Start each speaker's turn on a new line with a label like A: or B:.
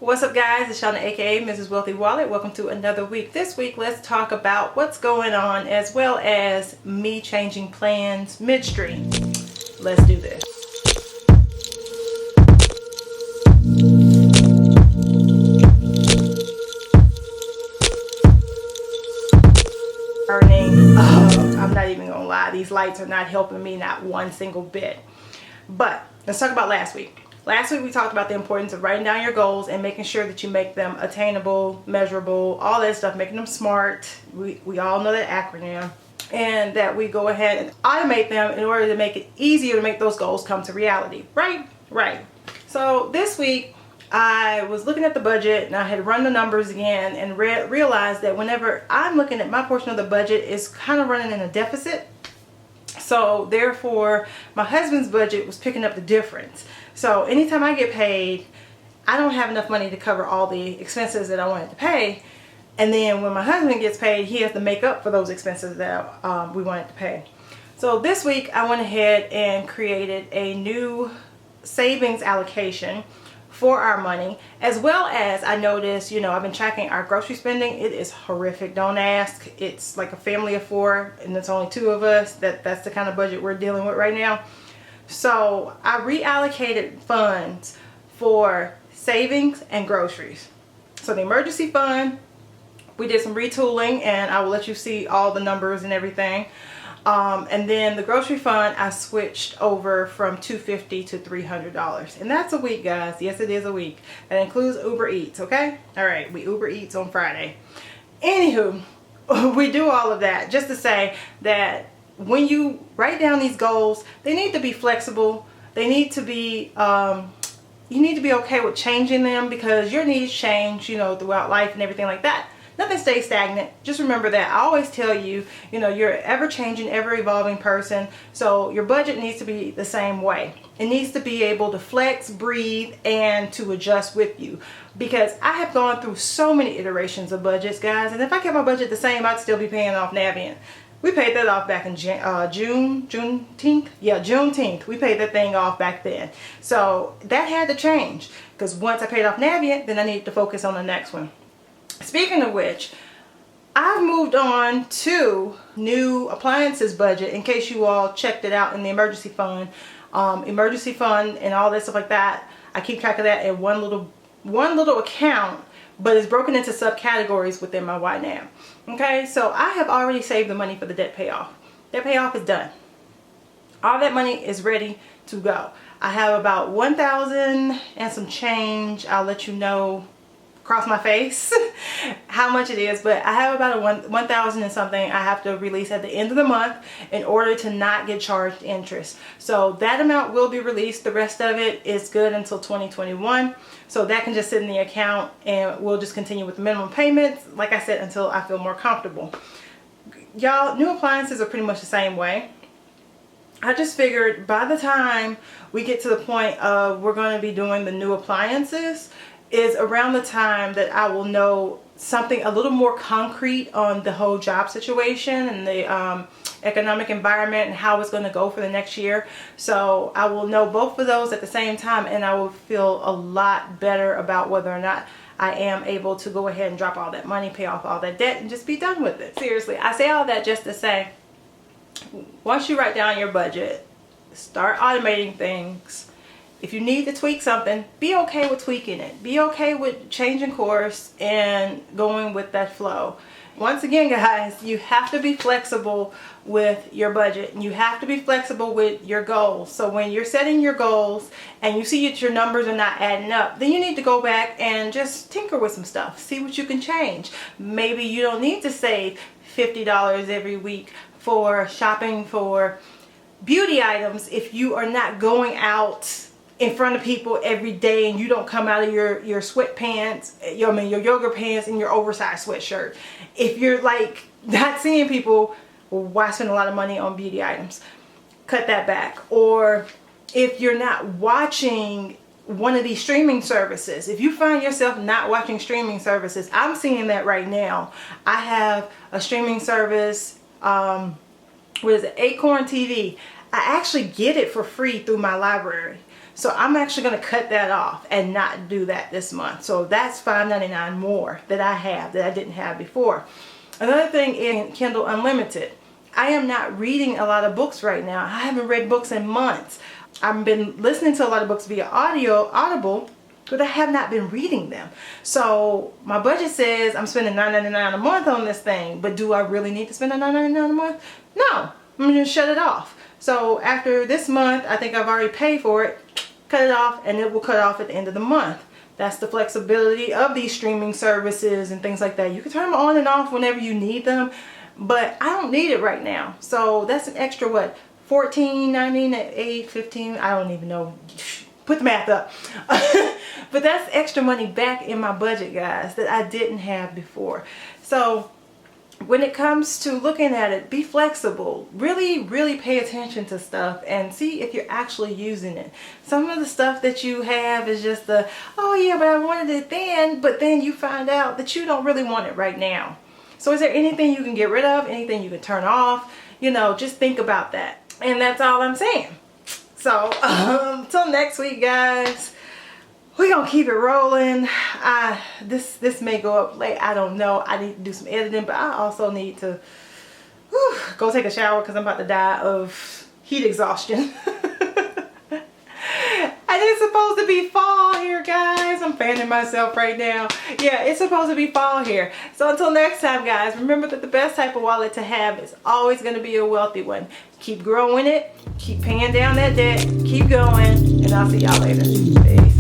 A: What's up, guys? It's Shauna, aka Mrs. Wealthy Wallet. Welcome to another week. This week, let's talk about what's going on as well as me changing plans midstream. Let's do this. I'm not even gonna lie, these lights are not helping me, not one single bit. But let's talk about last week. Last week we talked about the importance of writing down your goals and making sure that you make them attainable, measurable, all that stuff, making them SMART. We all know that acronym. And that we go ahead and automate them in order to make it easier to make those goals come to reality. Right? Right. So this week I was looking at the budget and I had run the numbers again and realized that whenever I'm looking at my portion of the budget, it's kind of running in a deficit. So therefore my husband's budget was picking up the difference. So anytime I get paid, I don't have enough money to cover all the expenses that I wanted to pay. And then when my husband gets paid, he has to make up for those expenses that we wanted to pay. So this week I went ahead and created a new savings allocation for our money, as well as I noticed, I've been tracking our grocery spending. It is horrific. Don't ask. It's like a family of 4 and it's only 2 of us. That's the kind of budget we're dealing with right now. So I reallocated funds for savings and groceries. So the emergency fund, we did some retooling and I will let you see all the numbers and everything. And then the grocery fund, I switched over from $250 to $300. And that's a week, guys. Yes, it is a week. That includes Uber Eats, okay? All right, we Uber Eats on Friday. Anywho, we do all of that just to say that when you write down these goals, they need to be flexible. They need to be, you need to be okay with changing them because your needs change, throughout life and everything like that. Nothing stays stagnant. Just remember that. I always tell you, you're an ever-changing, ever-evolving person. So your budget needs to be the same way. It needs to be able to flex, breathe, and to adjust with you. Because I have gone through so many iterations of budgets, guys. And if I kept my budget the same, I'd still be paying off Navient. We paid that off back in Juneteenth? Yeah, Juneteenth. We paid that thing off back then. So that had to change. Because once I paid off Navient, then I needed to focus on the next one. Speaking of which, I've moved on to new appliances budget in case you all checked it out in the emergency fund. Emergency fund and all that stuff like that. I keep track of that in one little account, but it's broken into subcategories within my YNAB. Okay, so I have already saved the money for the debt payoff. Debt payoff is done. All that money is ready to go. I have about 1,000 and some change. I'll let you know, cross my face, how much it is, but I have about 1,000 and something I have to release at the end of the month in order to not get charged interest. So that amount will be released. The rest of it is good until 2021. So that can just sit in the account and we'll just continue with the minimum payments, like I said, until I feel more comfortable. Y'all, new appliances are pretty much the same way. I just figured by the time we get to the point of we're going to be doing the new appliances is around the time that I will know something a little more concrete on the whole job situation and the economic environment and how it's going to go for the next year. So I will know both of those at the same time and I will feel a lot better about whether or not I am able to go ahead and drop all that money, pay off all that debt, and just be done with it. Seriously, I say all that just to say, once you write down your budget, start automating things. If you need to tweak something, be okay with tweaking it. Be okay with changing course and going with that flow. Once again, guys, you have to be flexible with your budget and you have to be flexible with your goals. So when you're setting your goals and you see that your numbers are not adding up, then you need to go back and just tinker with some stuff. See what you can change. Maybe you don't need to save $50 every week for shopping for beauty items if you are not going out in front of people every day and you don't come out of your sweatpants, your yoga pants and your oversized sweatshirt. If you're like not seeing people, well, why spend a lot of money on beauty items? Cut that back. Or if you're not watching one of these streaming services, if you find yourself not watching streaming services, I'm seeing that right now. I have a streaming service, what is it, Acorn TV. I actually get it for free through my library. So I'm actually going to cut that off and not do that this month. So that's $5.99 more that I have that I didn't have before. Another thing is Kindle Unlimited. I am not reading a lot of books right now. I haven't read books in months. I've been listening to a lot of books via Audible, but I have not been reading them. So my budget says I'm spending $9.99 a month on this thing, but do I really need to spend $9.99 a month? No, I'm going to shut it off. So after this month, I think I've already paid for it, cut it off, and it will cut off at the end of the month. That's the flexibility of these streaming services and things like that. You can turn them on and off whenever you need them, but I don't need it right now. So that's an extra, what, $14.99, $8, $15, I don't even know. Put the math up. But that's extra money back in my budget, guys, that I didn't have before. So when it comes to looking at it, be flexible. Really pay attention to stuff and see if you're actually using it. Some of the stuff that you have is just oh yeah, but I wanted it then, but then you find out that you don't really want it right now. So is there anything you can get rid of, anything you can turn off? You know, just think about that. And that's all I'm saying. So till next week, guys, we're gonna keep it rolling. This may go up late, I don't know. I need to do some editing, but I also need to go take a shower because I'm about to die of heat exhaustion. And it's supposed to be fall here, guys. I'm fanning myself right now. Yeah, it's supposed to be fall here. So until next time, guys, remember that the best type of wallet to have is always going to be a wealthy one. Keep growing it, keep paying down that debt, keep going, and I'll see y'all later. Peace.